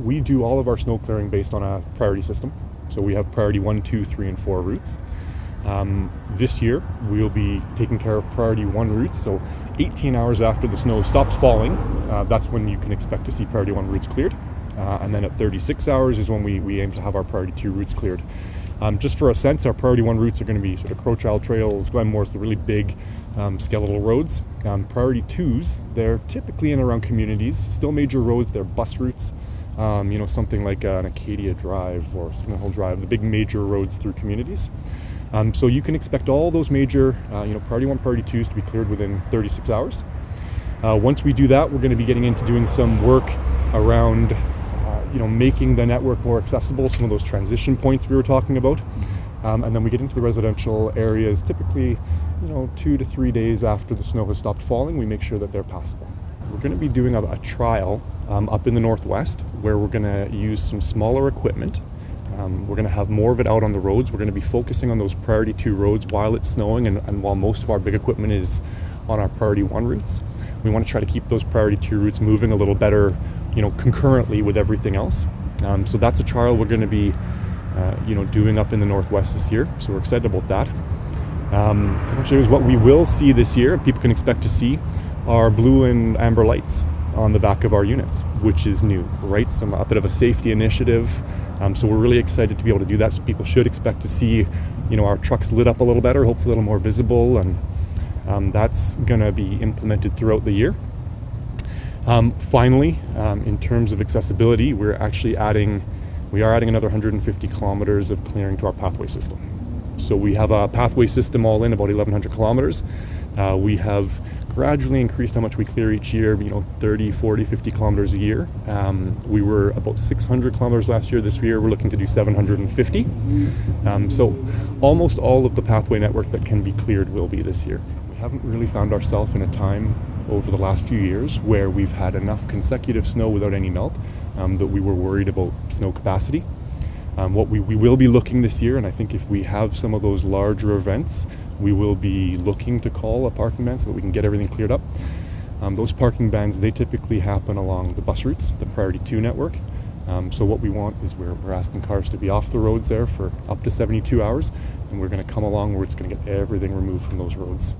we do all of our snow clearing based on a priority system. So we have priority 1, 2, 3, and 4 routes. This year, we'll be taking care of priority 1 routes. So 18 hours after the snow stops falling, that's when you can expect to see priority 1 routes cleared. And then at 36 hours is when we aim to have our priority 2 routes cleared. Just for a sense, our priority 1 routes are going to be sort of Crowchild Trails, Glenmore's, the really big skeletal roads. Priority 2s, they're typically in around communities, still major roads, they're bus routes. Something like an Acadia Drive or Skin Hill Drive, the big major roads through communities. So you can expect all those major, priority 1, priority 2s to be cleared within 36 hours. Once we do that, we're going to be getting into doing some work around making the network more accessible, some of those transition points we were talking about. And then we get into the residential areas, typically 2 to 3 days after the snow has stopped falling, we make sure that they're passable. We're going to be doing a trial up in the northwest where we're going to use some smaller equipment. We're going to have more of it out on the roads. We're going to be focusing on those priority 2 roads while it's snowing and while most of our big equipment is on our priority 1 routes. We want to try to keep those priority 2 routes moving a little better, concurrently with everything else. So that's a trial we're going to be, doing up in the northwest this year. So we're excited about that. Here's what we will see this year. People can expect to see are blue and amber lights on the back of our units, which is new, right? A bit of a safety initiative. So we're really excited to be able to do that. So people should expect to see, our trucks lit up a little better, hopefully a little more visible, and that's going to be implemented throughout the year. Finally, in terms of accessibility, we are adding another 150 kilometers of clearing to our pathway system. So we have a pathway system all in about 1,100 kilometers. We have gradually increased how much we clear each year, 30, 40, 50 kilometers a year. We were about 600 kilometers last year. This year we're looking to do 750. So almost all of the pathway network that can be cleared will be this year. We haven't really found ourselves in a time over the last few years where we've had enough consecutive snow without any melt that we were worried about snow capacity. What we will be looking this year, and I think if we have some of those larger events, we will be looking to call a parking ban so that we can get everything cleared up. Those parking bans, they typically happen along the bus routes, the priority 2 network. So what we want is we're asking cars to be off the roads there for up to 72 hours, and we're going to come along where it's going to get everything removed from those roads.